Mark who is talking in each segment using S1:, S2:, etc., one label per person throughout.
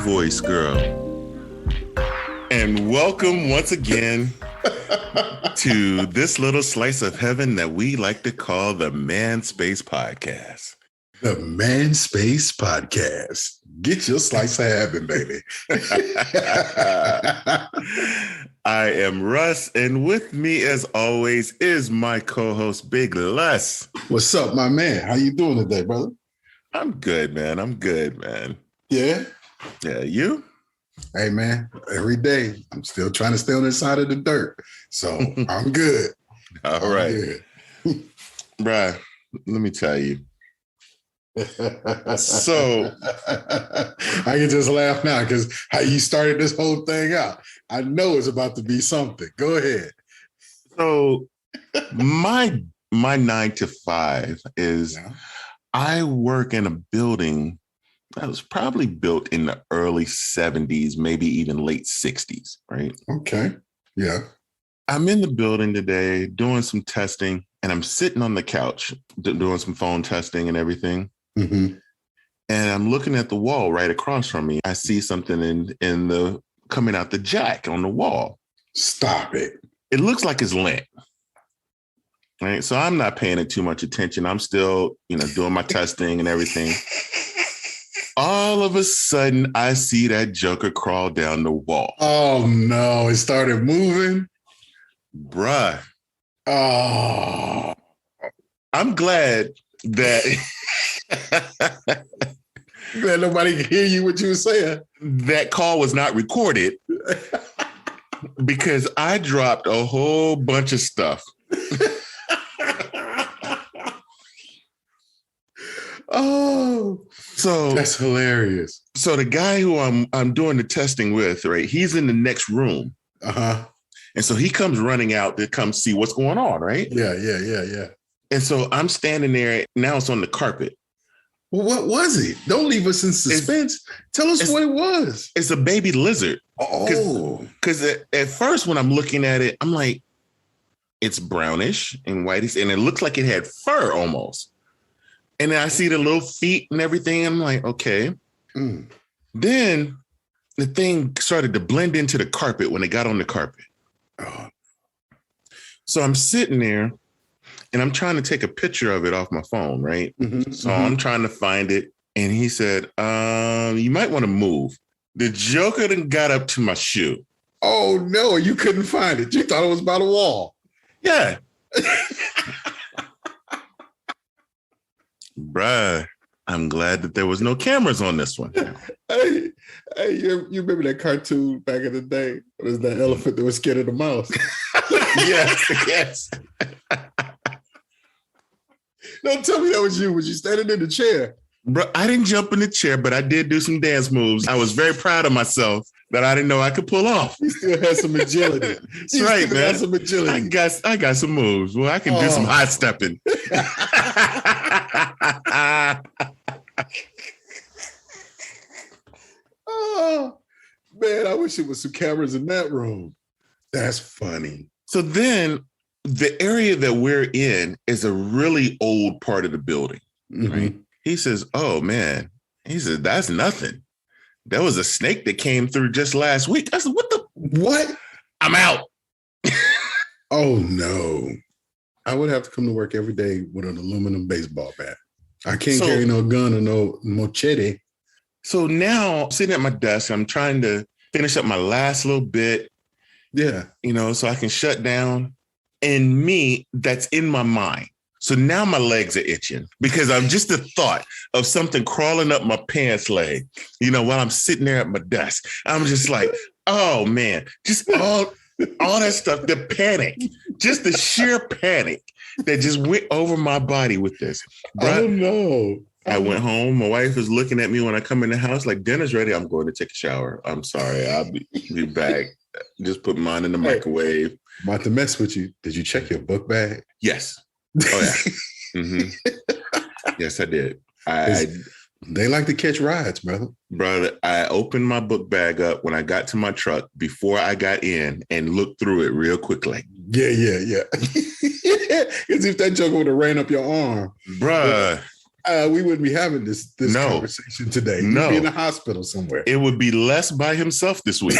S1: voice, girl. And welcome once again to this little slice of heaven that we like to call the Man Space Podcast.
S2: The Man Space Podcast. Get your slice of heaven, baby.
S1: I am Russ, and with me, as always, is my co-host, Big Russ.
S2: What's up, my man? How you doing today, brother?
S1: I'm good, man.
S2: Yeah?
S1: Yeah, you?
S2: Hey, man, every day, I'm still trying to stay on this side of the dirt. So I'm good.
S1: All right. Bruh, let me tell you. So
S2: I can just laugh now because how you started this whole thing out. I know it's about to be something. Go ahead.
S1: So my 9 to 5 is I work in a building that was probably built in the early 70s, maybe even late 60s, right?
S2: Okay. Yeah.
S1: I'm in the building today doing some testing, and I'm sitting on the couch doing some phone testing and everything.
S2: Mm-hmm.
S1: And I'm looking at the wall right across from me. I see something in the coming out the jack on the wall.
S2: Stop it.
S1: It looks like it's lint. Right. So I'm not paying it too much attention. I'm still, doing my testing and everything. All of a sudden, I see that joker crawl down the wall.
S2: Oh, no. It started moving.
S1: Bruh.
S2: Oh.
S1: I'm glad that
S2: glad nobody can hear you what you were saying.
S1: That call was not recorded because I dropped a whole bunch of stuff.
S2: Oh, so that's hilarious.
S1: So the guy who I'm doing the testing with, right? He's in the next room.
S2: Uh-huh.
S1: And so he comes running out to come see what's going on, right?
S2: Yeah.
S1: And so I'm standing there. Now it's on the carpet.
S2: Well, what was it? Don't leave us in suspense. Tell us what it was.
S1: It's a baby lizard.
S2: Oh.
S1: Because at first when I'm looking at it, I'm like, it's brownish and whitish, and it looks like it had fur almost. And then I see the little feet and everything. I'm like, okay.
S2: Mm.
S1: Then the thing started to blend into the carpet when it got on the carpet.
S2: Oh.
S1: So I'm sitting there and I'm trying to take a picture of it off my phone, right?
S2: Mm-hmm,
S1: so I'm trying to find it. And he said, you might want to move. The joker then got up to my shoe.
S2: Oh, no, you couldn't find it. You thought it was by the wall.
S1: Yeah. Bruh, I'm glad that there was no cameras on this one.
S2: Hey, you remember that cartoon back in the day? It was that elephant that was scared of the mouse.
S1: Yes.
S2: Don't tell me that was you. Was you standing in the chair?
S1: Bro, I didn't jump in the chair, but I did do some dance moves. I was very proud of myself that I didn't know I could pull off.
S2: You still had some agility.
S1: That's right, man.
S2: Had some agility.
S1: I got some moves. Well, I can do some high stepping.
S2: Oh, man, I wish it was some cameras in that room. That's funny.
S1: So then the area that we're in is a really old part of the building, right? He says, oh, man. He said, that's nothing. There was a snake that came through just last week. I said, what? I'm out.
S2: Oh, no. I would have to come to work every day with an aluminum baseball bat. I can't carry no gun or no machete.
S1: So now sitting at my desk, I'm trying to finish up my last little bit.
S2: Yeah.
S1: So I can shut down. And me, that's in my mind. So now my legs are itching because I'm just the thought of something crawling up my pants leg, while I'm sitting there at my desk. I'm just like, oh, man, just all that stuff, the panic, just the sheer panic that just went over my body with this.
S2: Oh, no.
S1: I went home. My wife is looking at me when I come in the house like, dinner's ready. I'm going to take a shower. I'm sorry. I'll be back. Just put mine in the microwave.
S2: About to mess with you. Did you check your book bag?
S1: Yes. Oh, yeah. Mm-hmm. Yes, I did.
S2: They like to catch rides, brother.
S1: Brother, I opened my book bag up when I got to my truck before I got in and looked through it real quickly.
S2: Yeah. As if that joke would have ran up your arm.
S1: Bruh.
S2: we wouldn't be having this conversation today. You'd be in the hospital somewhere.
S1: It would be Les by himself this week.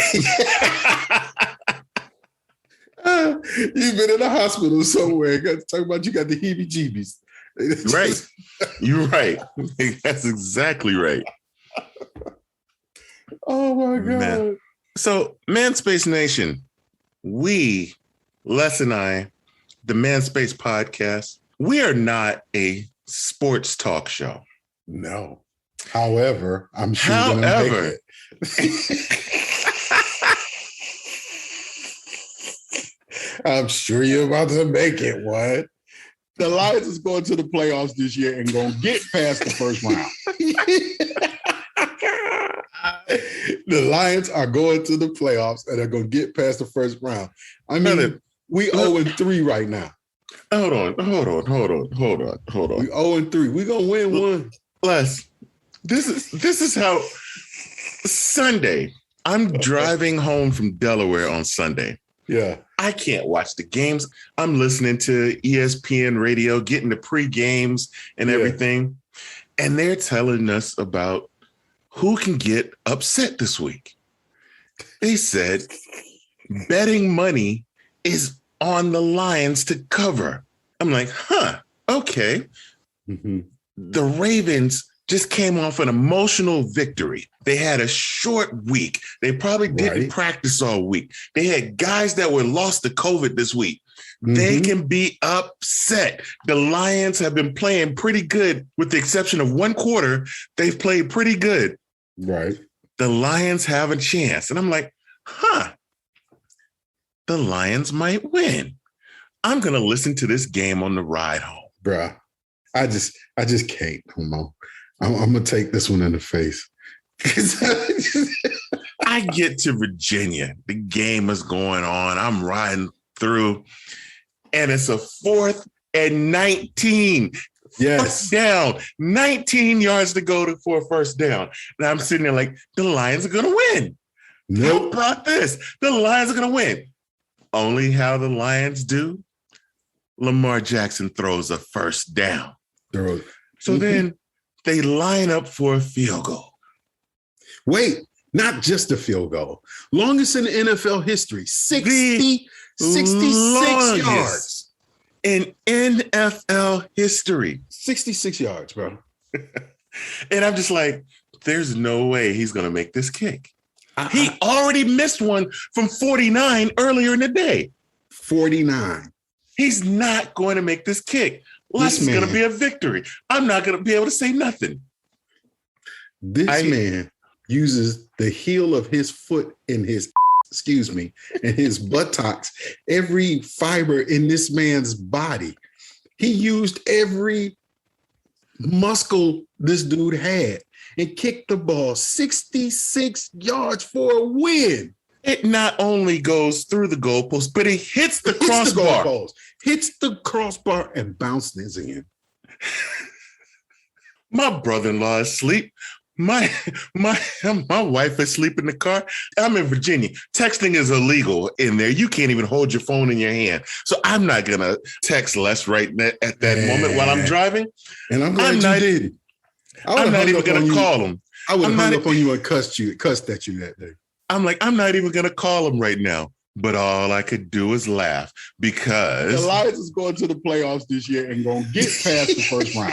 S2: You've been in the hospital somewhere. Talking about you got the heebie-jeebies.
S1: Right. You're right. That's exactly right.
S2: Oh my God.
S1: Man. So, Man Space Nation, we, Les and I, the Man Space podcast, we are not a sports talk show.
S2: No. However, I'm sure you're gonna make it. I'm sure you're about to make it. What? The Lions is going to the playoffs this year and going to get past the first round. The Lions are going to the playoffs and they're going to get past the first round. I mean, we 0-3 right now.
S1: Hold on. We
S2: 0-3. We're going to win one.
S1: Les, this is how Sunday, I'm driving home from Delaware on Sunday.
S2: Yeah.
S1: I can't watch the games. I'm listening to ESPN radio, getting the pre-games and everything. And they're telling us about who can get upset this week. They said betting money is on the Lions to cover. I'm like, okay. Mm-hmm. The Ravens just came off an emotional victory. They had a short week. They probably didn't practice all week. They had guys that were lost to COVID this week. Mm-hmm. They can be upset. The Lions have been playing pretty good with the exception of one quarter. They've played pretty good.
S2: Right.
S1: The Lions have a chance. And I'm like, the Lions might win. I'm going to listen to this game on the ride home.
S2: Bruh, I just can't, Homo. I'm going to take this one in the face.
S1: I get to Virginia. The game is going on. I'm riding through, and it's a 4th and 19.
S2: Yes.
S1: First down, 19 yards to go for a first down. And I'm sitting there like, the Lions are going to win. Nope. How about this? The Lions are going to win. Only how the Lions do. Lamar Jackson throws a first down. So then they line up for a field goal.
S2: Wait, not just a field goal. Longest in NFL history, 66 yards.
S1: In NFL history.
S2: 66 yards, bro.
S1: And I'm just like, there's no way he's going to make this kick. He already missed one from 49 earlier in the day.
S2: 49.
S1: He's not going to make this kick. This is going to be a victory. I'm not going to be able to say nothing.
S2: This man uses the heel of his foot in his, and his buttocks, every fiber in this man's body. He used every muscle this dude had and kicked the ball 66 yards for a win.
S1: It not only goes through the goalpost, but it hits the crossbar.
S2: Hits the crossbar and bounces in.
S1: My brother-in-law is asleep. My wife is asleep in the car. I'm in Virginia. Texting is illegal in there. You can't even hold your phone in your hand. So I'm not going to text Les right at that moment while I'm driving.
S2: And I'm glad you did.
S1: I'm not even going to call him.
S2: I would have hung up on you and cussed at you that day.
S1: I'm like, I'm not even going to call him right now. But all I could do is laugh because
S2: the Lions is going to the playoffs this year and going to get past the first round.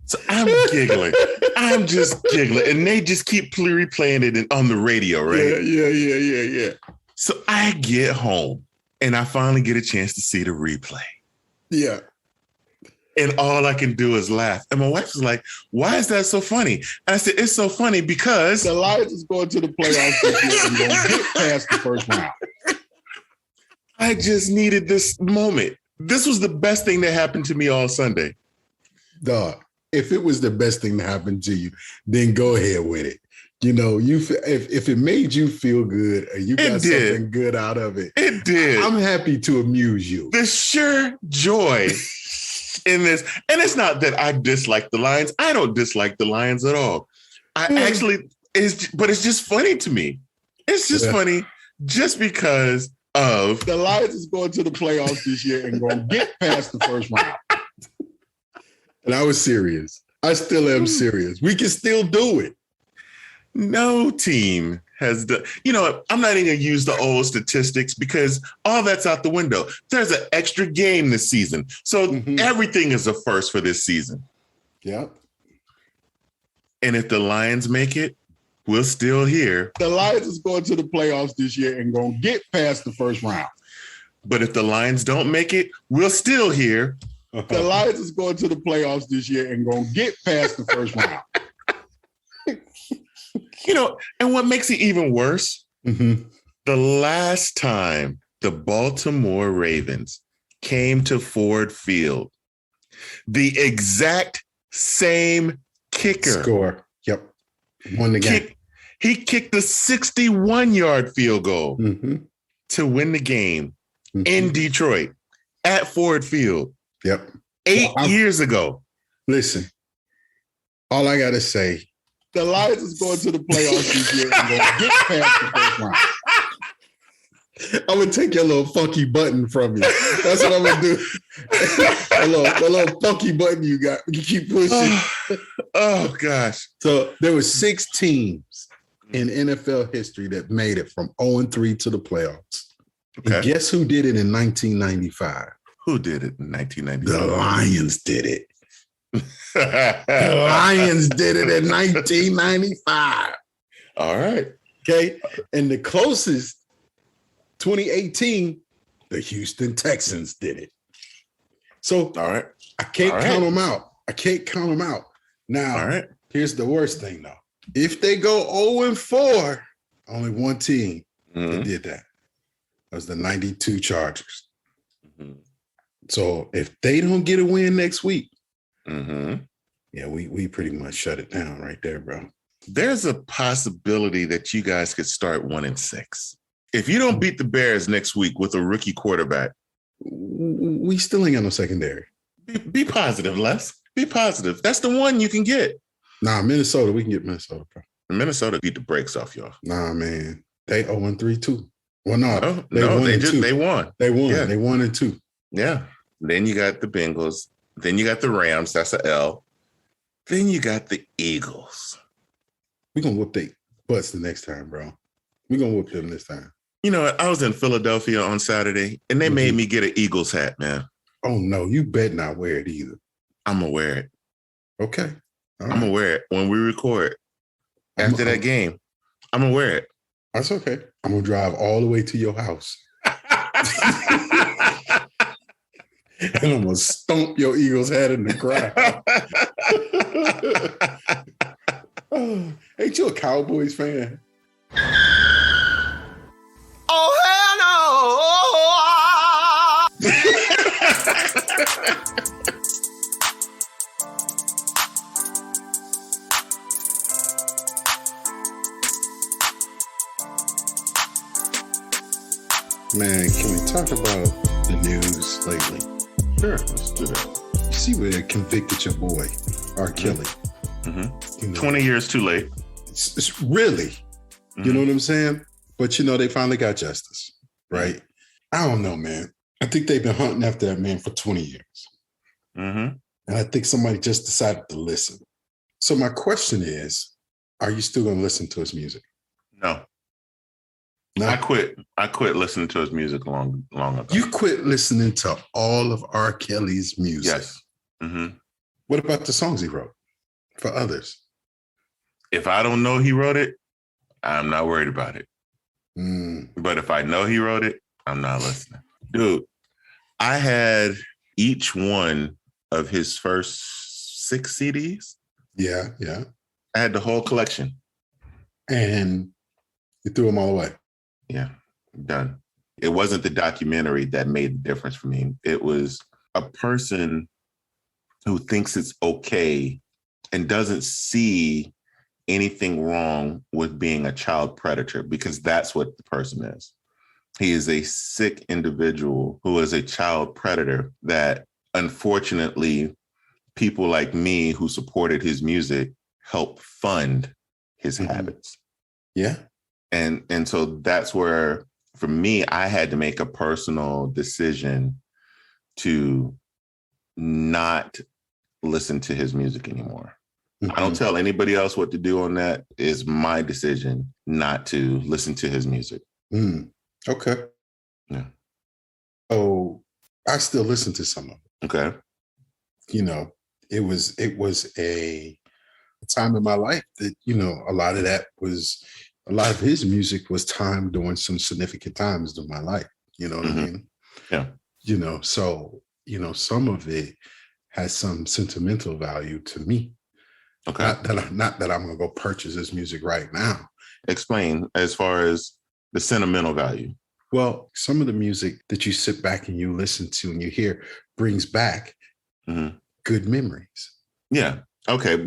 S1: So I'm giggling. I'm just giggling. And they just keep replaying it on the radio, right?
S2: Yeah.
S1: So I get home and I finally get a chance to see the replay.
S2: Yeah.
S1: And all I can do is laugh. And my wife was like, why is that so funny? And I said, it's so funny because
S2: the Lions is going to the playoffs this year and going to get past the first round.
S1: I just needed this moment. This was the best thing that happened to me all Sunday.
S2: Dog, if it was the best thing that happened to you, then go ahead with it. You know, if it made you feel good and you got something good out of it.
S1: It did.
S2: I'm happy to amuse you.
S1: The sheer joy in this. And it's not that I dislike the Lions. I don't dislike the Lions at all. But it's just funny to me. It's just funny just because of
S2: the Lions is going to the playoffs this year and going to get past the first round. And I was serious. I still am serious. We can still do it.
S1: No team has done. You know what? I'm not even going to use the old statistics because all that's out the window. There's an extra game this season. So everything is a first for this season.
S2: Yep.
S1: And if the Lions make it, we're still here.
S2: The Lions is going to the playoffs this year and going to get past the first round.
S1: But if the Lions don't make it, we're still here.
S2: The Lions is going to the playoffs this year and going to get past the first round.
S1: You know, and what makes it even worse, the last time the Baltimore Ravens came to Ford Field, the exact same kicker.
S2: Score. Yep. Won the game.
S1: He kicked a 61-yard field goal to win the game in Detroit at Ford Field.
S2: Yep.
S1: 8 years ago.
S2: Listen, all I got to say, the Lions is going to the playoffs this year and going to get past the first round. I'm going to take your little funky button from you. That's what I'm going to do. The little funky button you got. You keep pushing.
S1: Oh, gosh.
S2: So there were 6 teams in NFL history that made it from 0-3 to the playoffs. Okay. And guess who did it in 1995?
S1: Who did it in 1995?
S2: The Lions did it. The Lions did it in 1995.
S1: All right.
S2: Okay. And the closest, 2018, the Houston Texans did it. So
S1: all right.
S2: I can't count them out. I can't count them out. Now, here's the worst thing, though. If they go 0-4, only one team that did that. That was the 92 Chargers. So if they don't get a win next week, yeah, we pretty much shut it down right there, bro.
S1: There's a possibility that you guys could start 1-6. If you don't beat the Bears next week with a rookie quarterback,
S2: we still ain't got no secondary.
S1: Be positive, Les. Be positive. That's the one you can get.
S2: Nah, Minnesota. We can get Minnesota, bro.
S1: Minnesota beat the brakes off y'all.
S2: Nah, man. They 0-3 too. Well, no,
S1: they won. They won.
S2: Yeah. They 1-2.
S1: Yeah. Then you got the Bengals. Then you got the Rams. That's a L. Then you got the Eagles.
S2: We're going to whoop their butts the next time, bro. We're going to whoop them this time.
S1: You know what? I was in Philadelphia on Saturday, and they made me get an Eagles hat, man.
S2: Oh, no. You bet not wear it either.
S1: I'm going to wear it.
S2: Okay.
S1: I'm going to wear it when we record. After that game, I'm going to wear it.
S2: That's okay. I'm going to drive all the way to your house. And I'm going to stomp your Eagles hat in the crowd. Oh, ain't you a Cowboys fan?
S3: Oh, hell no!
S2: Man, can we talk about the news lately?
S1: Sure, let's do that.
S2: You see where they convicted your boy, R. Kelly.
S1: You know, 20 years too late.
S2: It's really, you know what I'm saying? But, you know, they finally got justice, right? I don't know, man. I think they've been hunting after that man for 20 years. And I think somebody just decided to listen. So my question is, are you still going to listen to his music?
S1: No. I quit listening to his music long ago.
S2: You quit listening to all of R. Kelly's music?
S1: Yes.
S2: What about the songs he wrote for others?
S1: If I don't know he wrote it, I'm not worried about it. But if I know he wrote it, I'm not listening. Dude, I had each one of his first 6 CDs.
S2: Yeah.
S1: I had the whole collection.
S2: And you threw them all away?
S1: Yeah, done. It wasn't the documentary that made the difference for me. It was a person who thinks it's okay and doesn't see anything wrong with being a child predator, because that's what the person is. He is a sick individual who is a child predator that, unfortunately, people like me who supported his music helped fund his habits.
S2: Yeah.
S1: And so that's where, for me, I had to make a personal decision to not listen to his music anymore. I don't tell anybody else what to do on that. It's my decision not to listen to his music.
S2: Okay.
S1: Yeah.
S2: Oh, I still listen to some of it.
S1: Okay.
S2: You know, it was a time in my life that, you know, a lot of his music was timed during some significant times of my life. You know what I mean?
S1: Yeah.
S2: You know, so, you know, some of it has some sentimental value to me.
S1: Okay.
S2: Not that I'm going to go purchase his music right now.
S1: Explain as far as the sentimental value.
S2: Well, some of the music that you sit back and you listen to and you hear brings back good memories.
S1: Yeah. Okay.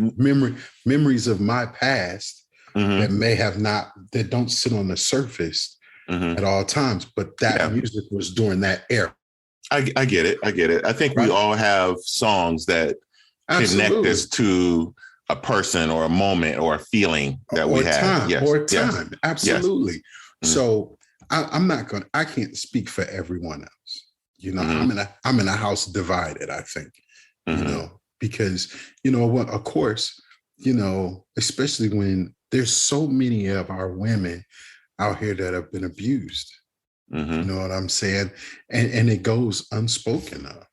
S2: Memories of my past that may have that don't sit on the surface at all times, but that music was during that era.
S1: I get it. I think we all have songs that connect us to a person or a moment or a feeling that we have.
S2: Time. Absolutely. Yes. So I can't speak for everyone else. You know, I'm in a house divided, I think, you know, because, you know what, of course, you know, especially when there's so many of our women out here that have been abused. You know what I'm saying? And it goes unspoken of.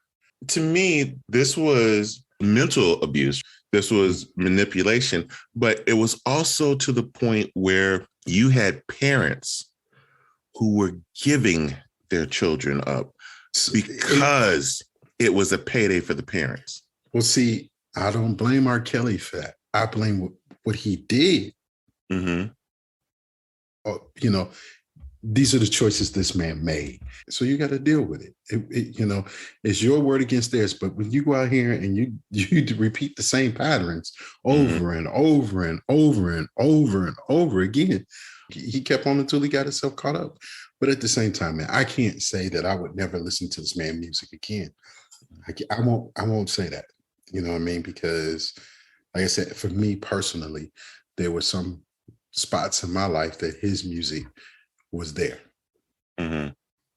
S1: To me, this was mental abuse. This was manipulation, but it was also to the point where you had parents who were giving their children up because it was a payday for the parents.
S2: Well, see, I don't blame R. Kelly for that. I blame what he did. You know, these are the choices this man made. So you got to deal with it. You know, it's your word against theirs. But when you go out here and you repeat the same patterns over and over and over and over and over again, he kept on until he got himself caught up. But at the same time, man, I can't say that I would never listen to this man's music again. I won't say that. You know what I mean? Because, like I said, for me personally, there were some spots in my life that his music was there. You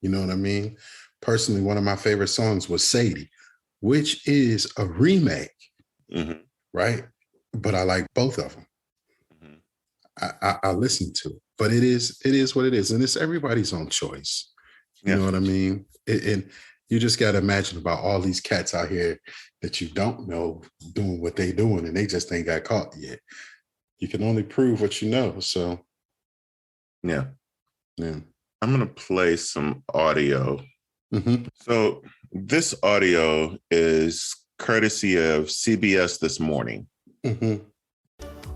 S2: know what I mean? Personally, one of my favorite songs was Sadie, which is a remake, right? But I like both of them. I listen to it, but it is what it is, and it's everybody's own choice. You know what I mean? And you just got to imagine about all these cats out here that you don't know doing what they doing, and they just ain't got caught yet. You can only prove what you know. So,
S1: yeah. I'm going to play some audio. So this audio is courtesy of CBS This Morning.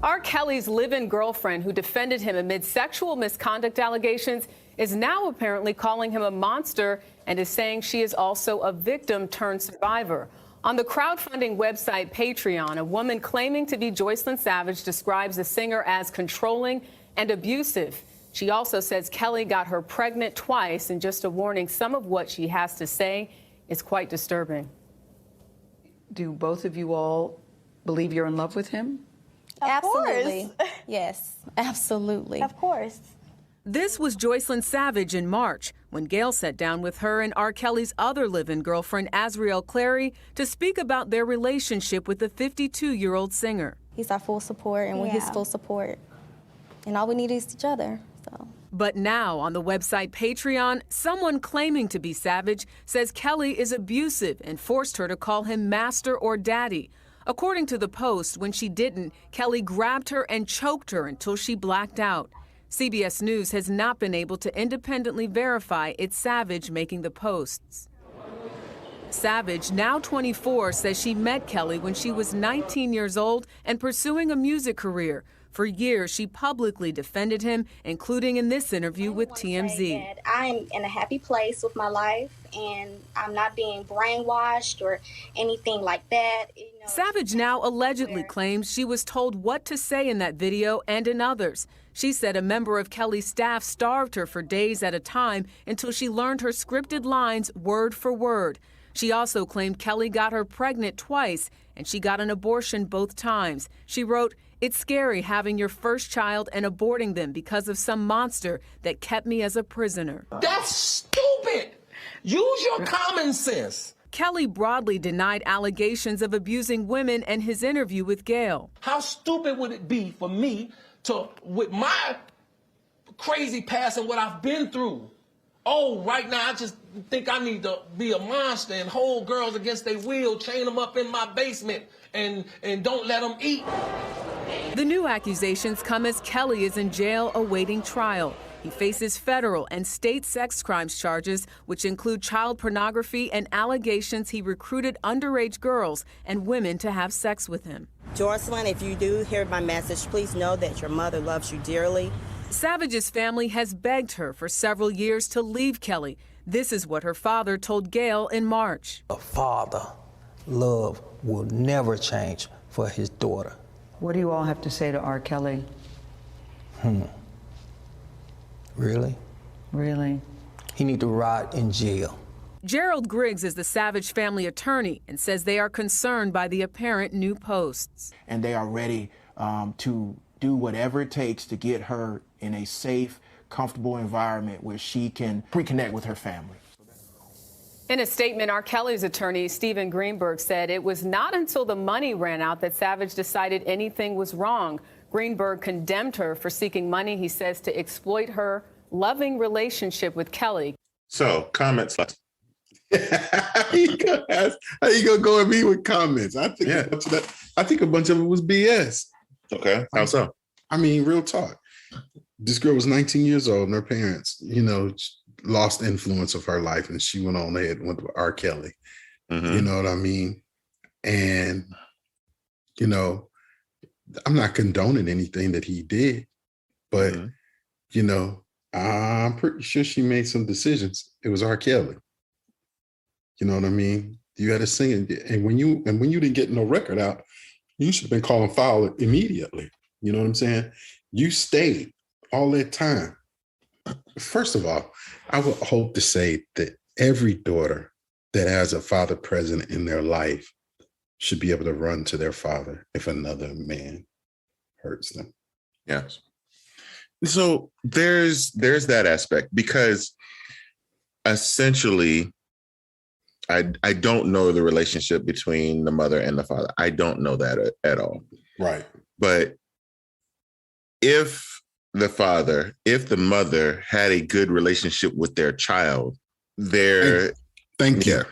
S3: R. Kelly's live-in girlfriend, who defended him amid sexual misconduct allegations, is now apparently calling him a monster and is saying she is also a victim turned survivor. On the crowdfunding website Patreon, a woman claiming to be Joycelyn Savage describes the singer as controlling and abusive. She also says Kelly got her pregnant twice, and just a warning, some of what she has to say is quite disturbing.
S4: Do both of you all believe you're in love with him?
S5: Absolutely. Yes, absolutely.
S6: Of course.
S3: This was Joycelyn Savage in March when Gail sat down with her and R. Kelly's other live-in girlfriend, Azriel Clary, to speak about their relationship with the 52-year-old singer.
S5: He's our full support, and we're his full support. And all we need is each other. So.
S3: But now, on the website Patreon, someone claiming to be Savage says Kelly is abusive and forced her to call him master or daddy. According to the post, when she didn't, Kelly grabbed her and choked her until she blacked out. CBS News has not been able to independently verify it's Savage making the posts. Savage, now 24, says she met Kelly when she was 19 years old and pursuing a music career. For years, she publicly defended him, including in this interview with TMZ.
S6: I'm in a happy place with my life, and I'm not being brainwashed or anything like that.
S3: Savage now allegedly claims she was told what to say in that video and in others. She said a member of Kelly's staff starved her for days at a time until she learned her scripted lines word for word. She also claimed Kelly got her pregnant twice, and she got an abortion both times. She wrote, "It's scary having your first child and aborting them because of some monster that kept me as a prisoner."
S7: That's stupid. Use your common sense.
S3: Kelly broadly denied allegations of abusing women in his interview with Gayle.
S7: How stupid would it be for me to, with my crazy past and what I've been through, right now I just think I need to be a monster and hold girls against their will, chain them up in my basement and don't let them eat.
S3: The new accusations come as Kelly is in jail awaiting trial. He faces federal and state sex crimes charges, which include child pornography and allegations he recruited underage girls and women to have sex with him.
S8: Jocelyn, if you do hear my message, please know that your mother loves you dearly.
S3: Savage's family has begged her for several years to leave Kelly. This is what her father told Gayle in March.
S9: A father love will never change for his daughter.
S4: What do you all have to say to R. Kelly?
S9: Really?
S4: Really?
S9: He need to rot in jail.
S3: Gerald Griggs is the Savage family attorney and says they are concerned by the apparent new posts.
S10: And they are ready to do whatever it takes to get her in a safe, comfortable environment where she can reconnect with her family.
S3: In a statement, R. Kelly's attorney, Stephen Greenberg, said it was not until the money ran out that Savage decided anything was wrong. Greenberg condemned her for seeking money, he says, to exploit her loving relationship with Kelly.
S1: So, comments.
S2: How you gonna go at me with comments? I think a bunch of it was BS.
S1: Okay, how so?
S2: I mean, real talk. This girl was 19 years old, and her parents, lost influence of her life, and she went on ahead and went with R. Kelly.
S1: Mm-hmm.
S2: You know what I mean? And I'm not condoning anything that he did, but I'm pretty sure she made some decisions. It was R. Kelly. You know what I mean? You had to sing it, and when you didn't get no record out, you should have been calling foul immediately. You know what I'm saying? You stayed all that time. First of all, I would hope to say that every daughter that has a father present in their life should be able to run to their father if another man hurts them.
S1: Yes. So there's that aspect, because essentially I don't know the relationship between the mother and the father. I don't know that at all.
S2: Right.
S1: But if the mother had a good relationship with their child,
S2: Thank you.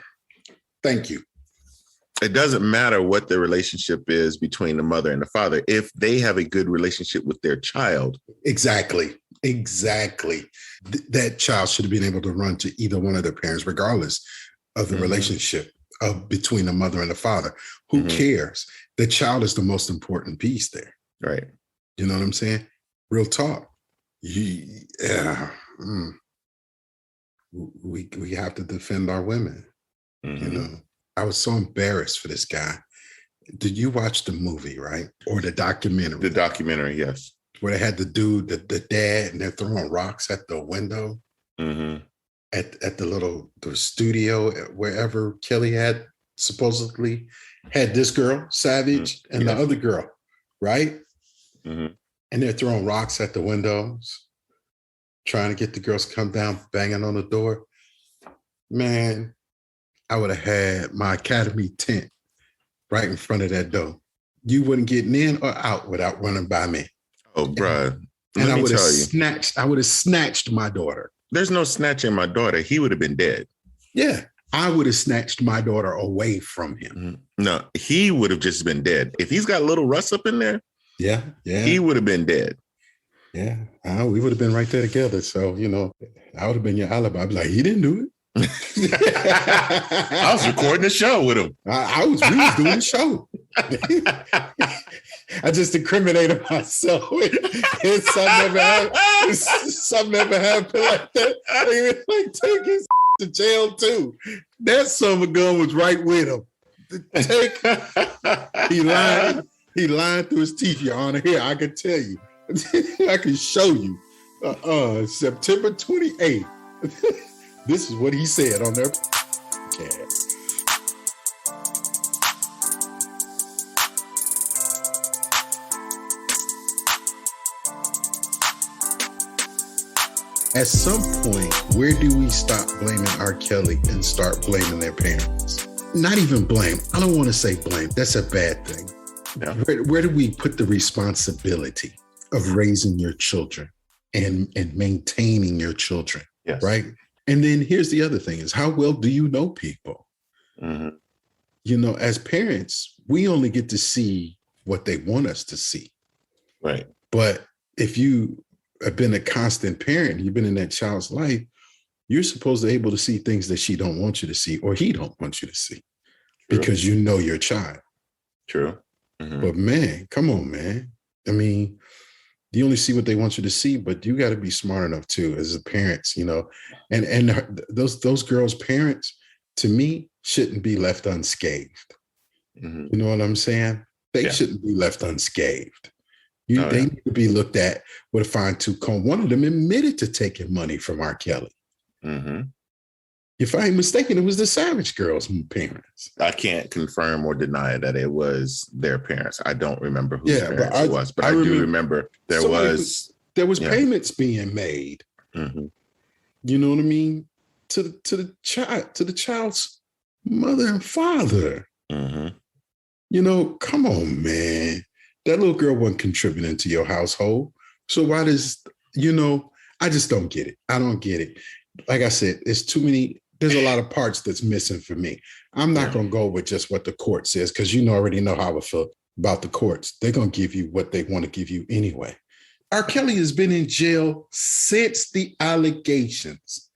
S1: It doesn't matter what the relationship is between the mother and the father. If they have a good relationship with their child.
S2: Exactly. That child should have been able to run to either one of their parents, regardless of the relationship between the mother and the father. Who cares? The child is the most important piece there.
S1: Right.
S2: You know what I'm saying? Real talk. We have to defend our women. I was so embarrassed for this guy. Did you watch the movie, right? Or the documentary?
S1: The documentary, yes.
S2: Where they had the dude, the dad, and they're throwing rocks at the window at the studio, wherever Kelly had supposedly had this girl, Savage, and the other girl, right? And they're throwing rocks at the windows, trying to get the girls to come down, banging on the door. Man, I would have had my Academy tent right in front of that door. You wouldn't get in or out without running by me.
S1: Oh, bruh.
S2: And I would have snatched my daughter.
S1: There's no snatching my daughter. He would have been dead.
S2: Yeah. I would have snatched my daughter away from him.
S1: No, he would have just been dead. If he's got little Russ up in there, he would have been dead.
S2: Yeah. We would have been right there together. So, I would have been your alibi. I'd be like, he didn't do it.
S1: I was recording the show with him.
S2: We was doing the show. I just incriminated myself. Something ever happened like that. Like take his to jail too. That son of a gun was right with him. He lied through his teeth, Your Honor. Here, I can tell you. I can show you. September 28th. This is what he said on their podcast. At some point, where do we stop blaming R. Kelly and start blaming their parents? not even blame. I don't want to say blame. That's a bad thing.
S1: Yeah.
S2: Where do we put the responsibility of raising your children and maintaining your children?
S1: Yes.
S2: Right. And then here's the other thing is, how well do you know people?
S1: Mm-hmm.
S2: You know, as parents, we only get to see what they want us to see.
S1: Right.
S2: But if you have been a constant parent, you've been in that child's life, you're supposed to be able to see things that she don't want you to see or he don't want you to see. True. Because you know your child.
S1: True. Mm-hmm.
S2: But man, come on, man. I mean, you only see what they want you to see, but you got to be smart enough too, as the parents, you know, and those girls' parents, to me, shouldn't be left unscathed.
S1: Mm-hmm.
S2: You know what I'm saying? They shouldn't be left unscathed. They need to be looked at with a fine-tooth comb. One of them admitted to taking money from R. Kelly.
S1: Mm-hmm.
S2: If I ain't mistaken, it was the Savage Girls' parents.
S1: I can't confirm or deny that it was their parents. I don't remember whose parents it was, but I do remember there was
S2: payments being made.
S1: Mm-hmm.
S2: You know what I mean? To the child's mother and father.
S1: Mm-hmm.
S2: You know, come on, man. That little girl wasn't contributing to your household. So why does, you know, I just don't get it. I don't get it. Like I said, there's a lot of parts that's missing for me. I'm not going to go with just what the court says, because you already know how I feel about the courts. They're going to give you what they want to give you anyway. R. Kelly has been in jail since the allegations.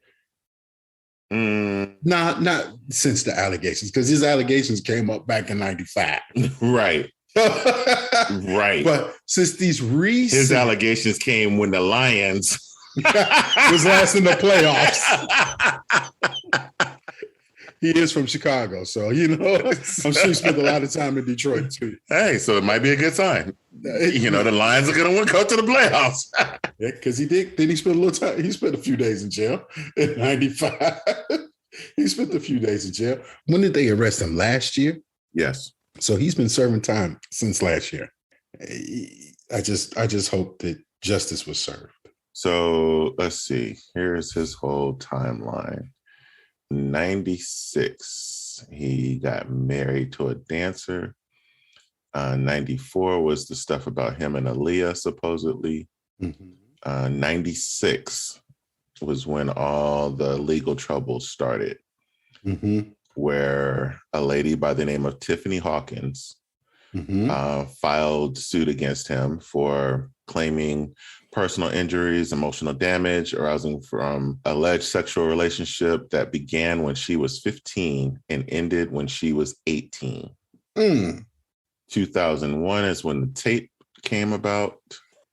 S2: Not since the allegations, because his allegations came up back in 95.
S1: Right. Right.
S2: But since these recent...
S1: His allegations came when the Lions...
S2: was last in the playoffs. He is from Chicago, so, you know, I'm sure he spent a lot of time in Detroit, too.
S1: Hey, so it might be a good sign. You know, the Lions are going to go to the playoffs.
S2: Yeah, because he did. Then he spent a little time. He spent a few days in jail in 95. He spent a few days in jail. When did they arrest him? Last year?
S1: Yes.
S2: So he's been serving time since last year. I just hope that justice was served.
S1: So let's see. Here's his whole timeline. 96, he got married to a dancer. 94 was the stuff about him and Aaliyah, supposedly. Mm-hmm. 96 was when all the legal troubles started, where a lady by the name of Tiffany Hawkins filed suit against him for claiming personal injuries, emotional damage arising from alleged sexual relationship that began when she was 15 and ended when she was 18. 2001 is when the tape came about.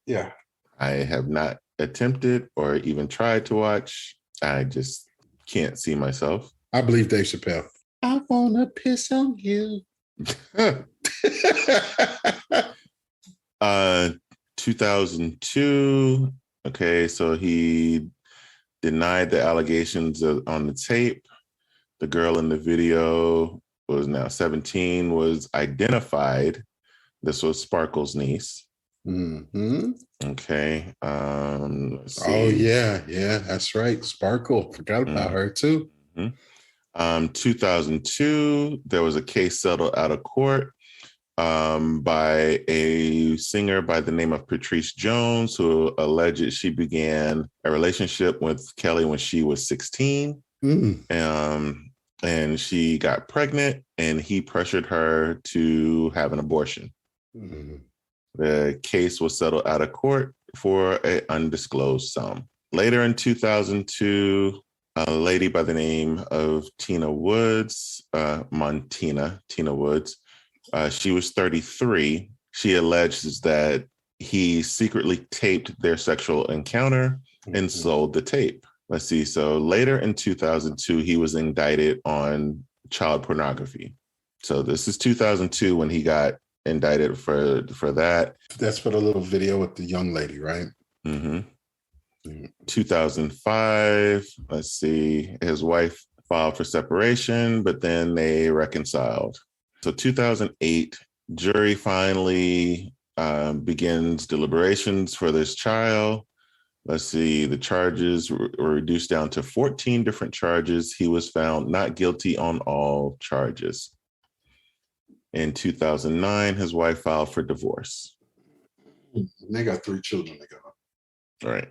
S2: Yeah.
S1: I have not attempted or even tried to watch. I just can't see myself.
S2: I believe Dave Chappelle. I want to piss on you.
S1: 2002. Okay, so he denied the allegations on the tape. The girl in the video was now 17, was identified. This was Sparkle's niece.
S2: Mm-hmm.
S1: Okay. Let's see.
S2: Oh, yeah, that's right. Sparkle. Forgot about her, too.
S1: 2002, there was a case settled out of court by a singer by the name of Patrice Jones, who alleged she began a relationship with Kelly when she was 16. And she got pregnant, and he pressured her to have an abortion. The case was settled out of court for an undisclosed sum. Later in 2002, a lady by the name of Tina Woods, Tina Woods, she was 33. She alleges that he secretly taped their sexual encounter and sold the tape. Let's see. So later in 2002, he was indicted on child pornography. So this is 2002 when he got indicted for that.
S2: That's for the little video with the young lady, right?
S1: 2005, let's see. His wife filed for separation, but then they reconciled. So 2008, jury finally begins deliberations for this trial. Let's see. The charges were reduced down to 14 different charges. He was found not guilty on all charges. In 2009, his wife filed for divorce.
S2: They got 3 children together.
S1: All right.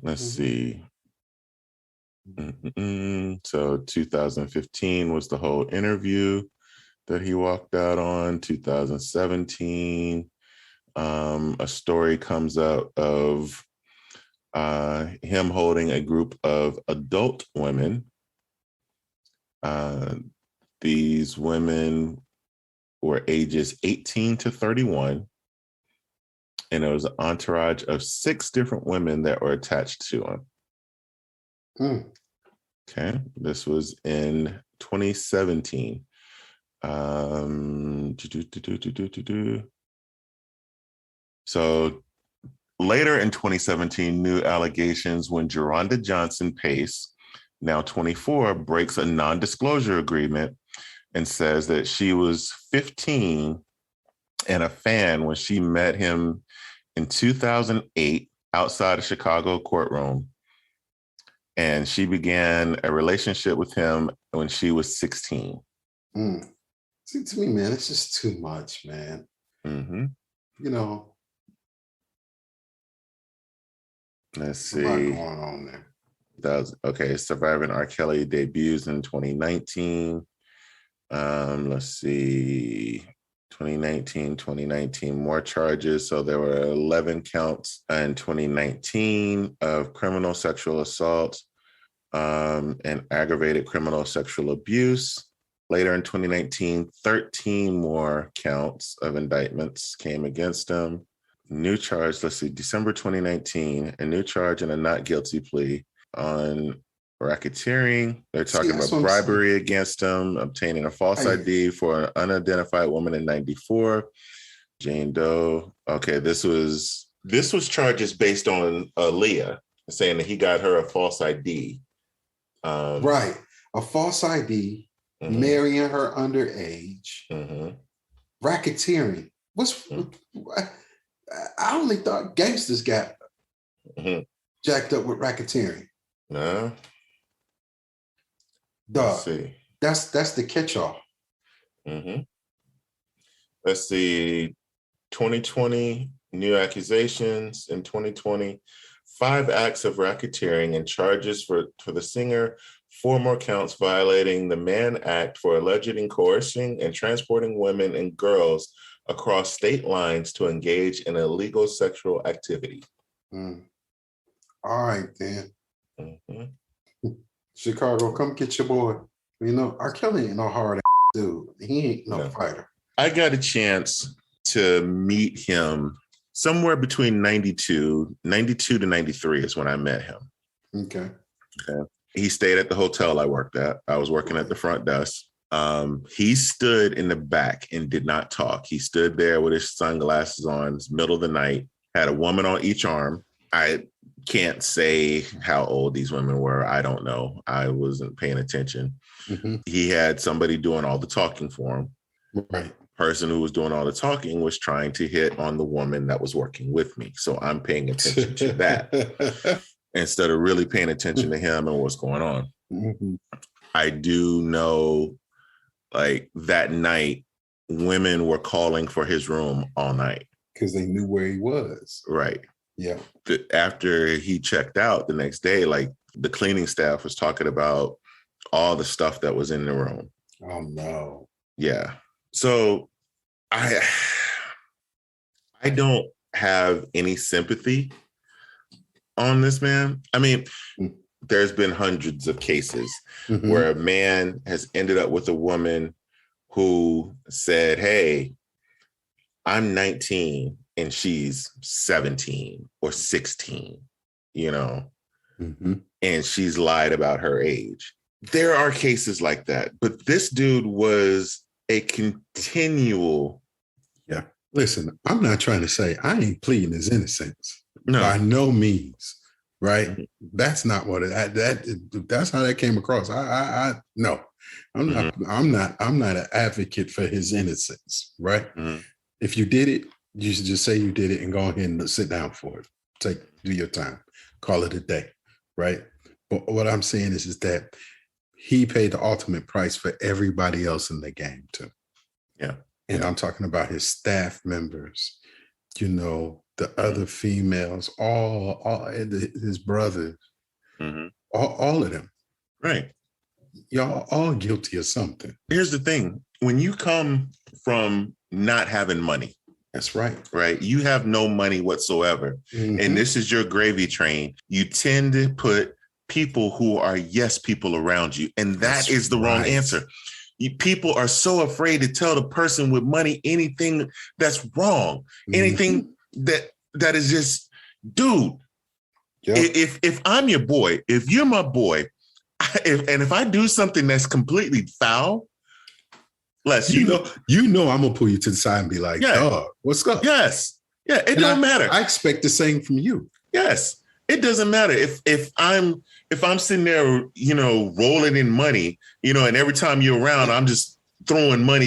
S1: Let's see. So 2015 was the whole interview that he walked out on. 2017, a story comes out of him holding a group of adult women. These women were ages 18 to 31. And it was an entourage of 6 different women that were attached to him. Okay, this was in 2017. So later in 2017, new allegations when Geronda Johnson Pace, now 24, breaks a non-disclosure agreement and says that she was 15 and a fan when she met him in 2008 outside a Chicago courtroom. And she began a relationship with him when she was 16.
S2: See, to me, man, it's just too much, man. You know.
S1: Let's see.
S2: What's going on there?
S1: That was, okay, Surviving R. Kelly debuts in 2019. Let's see. 2019, more charges. So there were 11 counts in 2019 of criminal sexual assault and aggravated criminal sexual abuse. Later in 2019, 13 more counts of indictments came against him. New charge, let's see, December 2019, a new charge and a not guilty plea on racketeering. They're talking about bribery against him, obtaining a false ID for an unidentified woman in 94. Jane Doe. Okay, this was charges based on Leah saying that he got her a false ID.
S2: Right, a false ID, marrying her underage, racketeering. I only thought gangsters got jacked up with racketeering.
S1: No.
S2: Let's see. That's the catch-all.
S1: Let's see. 2020, new accusations in 2020. 5 acts of racketeering and charges for the singer. 4 more counts violating the Mann Act for allegedly coercing and transporting women and girls across state lines to engage in illegal sexual activity.
S2: All right, then. Chicago, come get your boy. You know, R. Kelly ain't no hard dude. He ain't no fighter.
S1: I got a chance to meet him somewhere between 92 to 93 is when I met him.
S2: Okay.
S1: He stayed at the hotel I worked at. I was working at the front desk. He stood in the back and did not talk. He stood there with his sunglasses on, middle of the night, had a woman on each arm. I can't say how old these women were. I don't know. I wasn't paying attention. He had somebody doing all the talking for him.
S2: Right.
S1: Person who was doing all the talking was trying to hit on the woman that was working with me. So I'm paying attention to that instead of really paying attention to him and what's going on. I do know, like, that night, women were calling for his room all night.
S2: Because they knew where he was.
S1: Right.
S2: Yeah.
S1: After he checked out the next day, like, the cleaning staff was talking about all the stuff that was in the room.
S2: Oh, no.
S1: Yeah. So I don't have any sympathy on this man. I mean, there's been hundreds of cases where a man has ended up with a woman who said, hey, I'm 19 and she's 17 or 16, you know, and she's lied about her age. There are cases like that, but this dude was a continual.
S2: Yeah. Listen, I'm not trying to say I ain't pleading his innocence.
S1: No.
S2: By no means. Right. That's not what that's how that came across. No, I'm not an advocate for his innocence. Right. If you did it, You should just say you did it and go ahead and sit down for it. Do your time. Call it a day, right? But what I'm saying is that he paid the ultimate price for everybody else in the game too.
S1: Yeah.
S2: And I'm talking about his staff members, the other females, all his brothers, all of them.
S1: Right.
S2: Y'all all guilty of something.
S1: Here's the thing. When you come from not having money,
S2: that's right.
S1: Right. You have no money whatsoever. And this is your gravy train. You tend to put people who are yes people around you. And that is the wrong answer. People are so afraid to tell the person with money anything that's wrong, anything that is just, dude, if I'm your boy, if you're my boy, if I do something that's completely foul, I'm
S2: gonna pull you to the side and be like, dog, what's up?
S1: Yes. Yeah, it don't matter.
S2: I expect the same from you.
S1: Yes. It doesn't matter if I'm sitting there, rolling in money, and every time you're around, I'm just throwing money.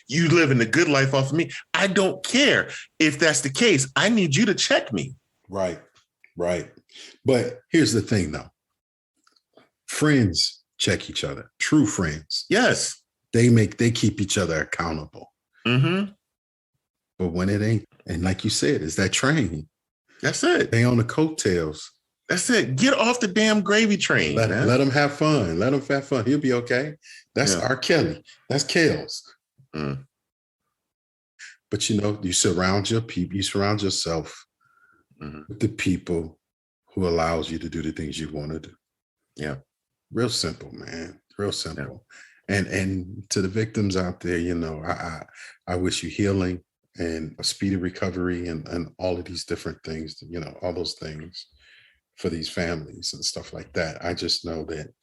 S1: You living the good life off of me. I don't care if that's the case. I need you to check me.
S2: Right. But here's the thing, though. Friends check each other. True friends.
S1: Yes.
S2: They keep each other accountable. But when it ain't, and like you said, it's that train.
S1: That's it.
S2: They on the coattails.
S1: That's it. Get off the damn gravy train.
S2: Let him have fun. Let him have fun. He'll be okay. That's R. Kelly. That's Kales. But you surround your people. You surround yourself with the people who allows you to do the things you want to do.
S1: Yeah.
S2: Real simple, man. Real simple. Yeah. And to the victims out there, I wish you healing and a speedy recovery and all of these different things, all those things for these families and stuff like that. I just know that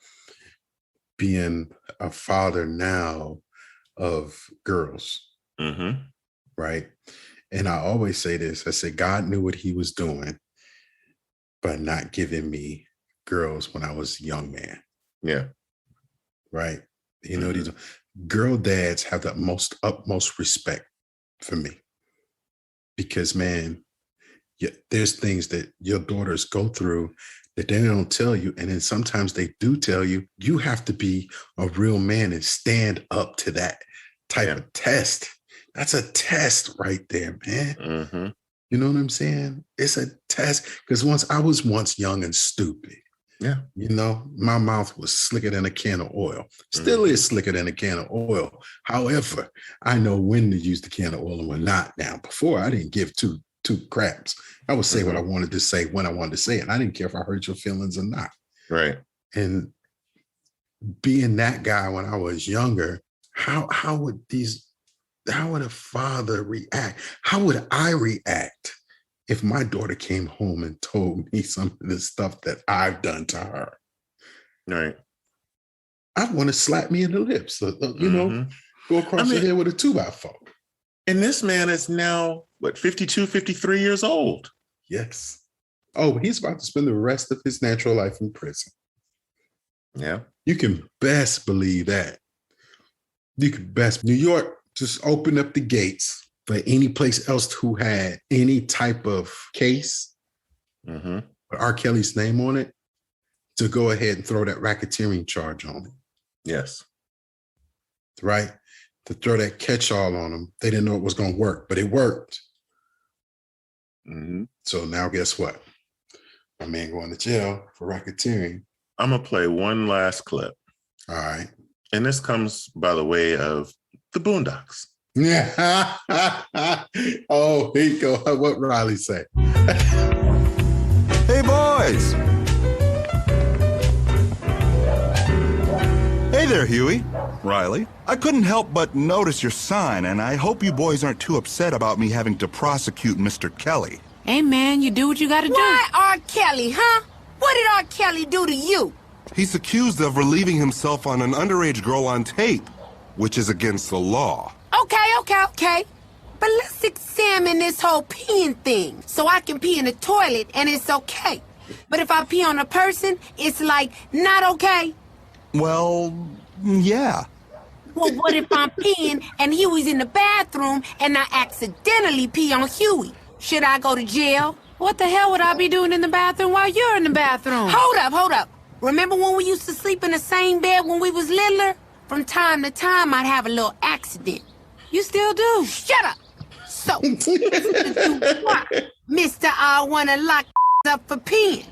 S2: being a father now of girls, right? And I always say this, I said, God knew what he was doing by not giving me girls when I was a young man.
S1: Yeah.
S2: Right. These girl dads have the utmost respect for me. Because, man, there's things that your daughters go through that they don't tell you. And then sometimes they do tell you. You have to be a real man and stand up to that type of test. That's a test right there, man. You know what I'm saying? It's a test. Because I was once young and stupid.
S1: Yeah.
S2: My mouth was slicker than a can of oil. Still is slicker than a can of oil. However, I know when to use the can of oil and when not now. Before, I didn't give two craps. I would say what I wanted to say when I wanted to say it. I didn't care if I hurt your feelings or not.
S1: Right.
S2: And being that guy when I was younger, how would a father react? How would I react if my daughter came home and told me some of the stuff that I've done to her?
S1: Right.
S2: I'd want to slap me in the lips, go across the head with a 2x4.
S1: And this man is now, 52, 53 years old?
S2: Yes. Oh, he's about to spend the rest of his natural life in prison.
S1: Yeah.
S2: You can best believe that. New York just opened up the gates for any place else who had any type of case with R. Kelly's name on it to go ahead and throw that racketeering charge on it.
S1: Yes.
S2: Right? To throw that catch-all on them. They didn't know it was going to work, but it worked. So now guess what? My man going to jail for racketeering.
S1: I'm going to play one last clip.
S2: All right.
S1: And this comes by the way of the Boondocks.
S2: Yeah. Oh, here you go. What Riley say?
S11: Hey, boys. Hey there, Huey. Riley. I couldn't help but notice your sign, and I hope you boys aren't too upset about me having to prosecute Mr. Kelly.
S12: Hey, man, you do what you gotta do.
S13: Why R. Kelly, huh? What did R. Kelly do to you?
S11: He's accused of relieving himself on an underage girl on tape, which is against the law.
S13: Okay. But let's examine this whole peeing thing. So I can pee in the toilet and it's okay. But if I pee on a person, it's like not okay.
S11: Well, yeah.
S13: Well, what if I'm peeing and Huey's in the bathroom and I accidentally pee on Huey? Should I go to jail?
S12: What the hell would I be doing in the bathroom while you're in the bathroom?
S13: Hold up. Remember when we used to sleep in the same bed when we was littler? From time to time, I'd have a little accident.
S12: You still do.
S13: Shut up. So, Mr. I wanna lock up for peeing.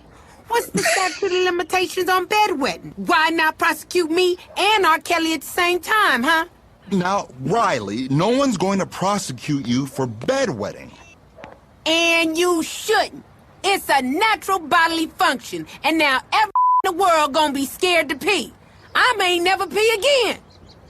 S13: What's the statute of limitations on bedwetting? Why not prosecute me and R. Kelly at the same time, huh?
S11: Now, Riley, no one's going to prosecute you for bedwetting.
S13: And you shouldn't. It's a natural bodily function, and now every in the world gonna be scared to pee. I may never pee again.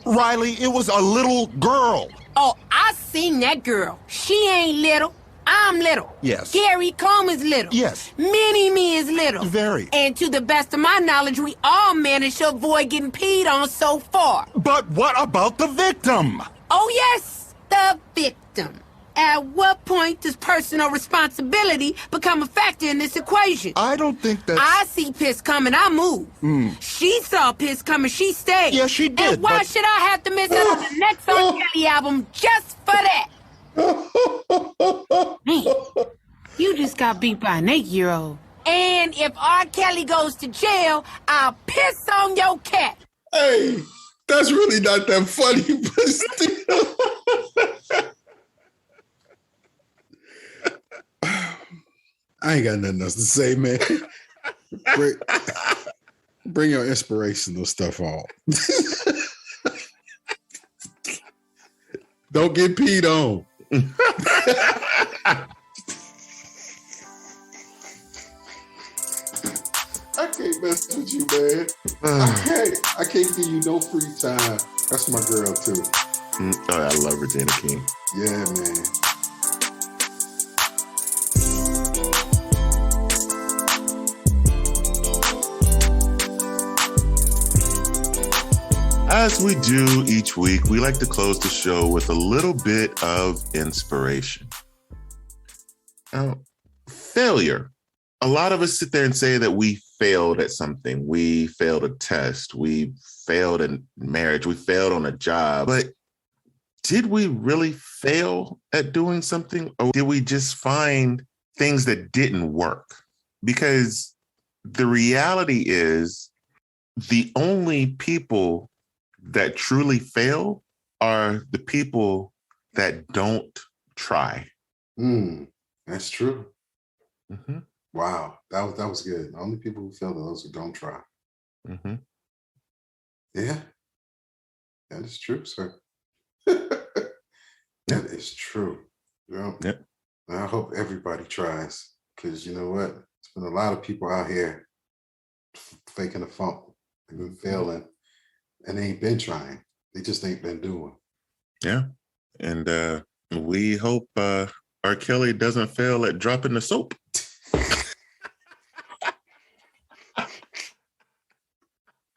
S11: Riley, it was a little girl.
S13: Oh, I seen that girl. She ain't little. I'm little.
S11: Yes.
S13: Gary Coleman's little.
S11: Yes.
S13: Mini-Me is little.
S11: Very.
S13: And to the best of my knowledge, we all managed to avoid getting peed on so far.
S11: But what about the victim?
S13: Oh, yes, the victim. At what point does personal responsibility become a factor in this equation?
S11: I don't think that...
S13: I see piss coming, I move. She saw piss coming, she stayed.
S11: Yeah, she did,
S13: And why should I have to miss out on the next R. Kelly album just for that?
S12: Man, you just got beat by an 8-year-old.
S13: And if R. Kelly goes to jail, I'll piss on your cat.
S2: Hey, that's really not that funny, but still. I ain't got nothing else to say, man. Bring your inspirational stuff on. Don't get peed on. I can't mess with you, man. I can't give you no free time. That's my girl, too.
S1: Oh, I love Regina King.
S2: Yeah, man.
S1: As we do each week, we like to close the show with a little bit of inspiration. Now, failure. A lot of us sit there and say that we failed at something. We failed a test. We failed in marriage. We failed on a job. But did we really fail at doing something? Or did we just find things that didn't work? Because the reality is the only people that truly fail are the people that don't try.
S2: That's true.
S1: Mm-hmm.
S2: Wow, that was good. The only people who fail are those who don't try.
S1: Mm-hmm.
S2: Yeah, that is true, sir. That is true. Well,
S1: yep.
S2: I hope everybody tries, because you know what? There's been a lot of people out here faking the funk. They've been failing, and they ain't been trying. They just ain't been doing.
S1: Yeah, and we hope R. Kelly doesn't fail at dropping the soap.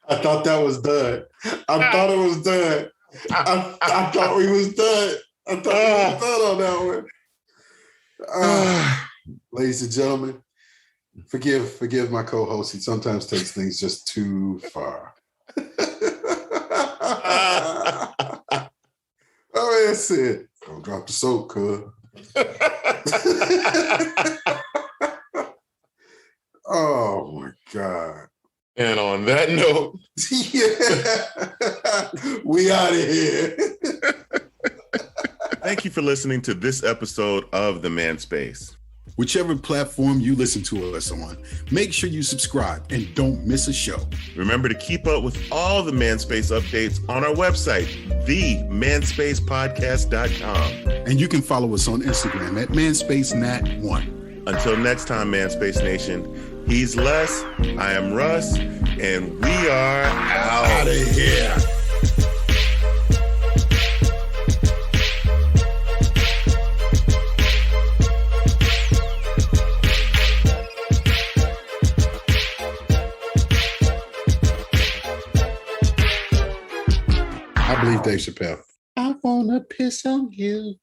S2: I thought that was done. I thought it was done. I thought we was done. I thought we was done on that one. Ladies and gentlemen, forgive my co-host. He sometimes takes things just too far. Oh, that's it. Don't drop the soap, cuz. Oh my God.
S1: And on that note,
S2: we out of here.
S1: Thank you for listening to this episode of The Man Space.
S2: Whichever platform you listen to us on, make sure you subscribe and don't miss a show.
S1: Remember to keep up with all the Man Space updates on our website, themanspacepodcast.com.
S2: And you can follow us on Instagram at manspacenat1.
S1: Until next time, Man Space Nation, he's Les, I am Russ, and we are out
S2: of here. I believe Dave Chappelle. I wanna piss on you.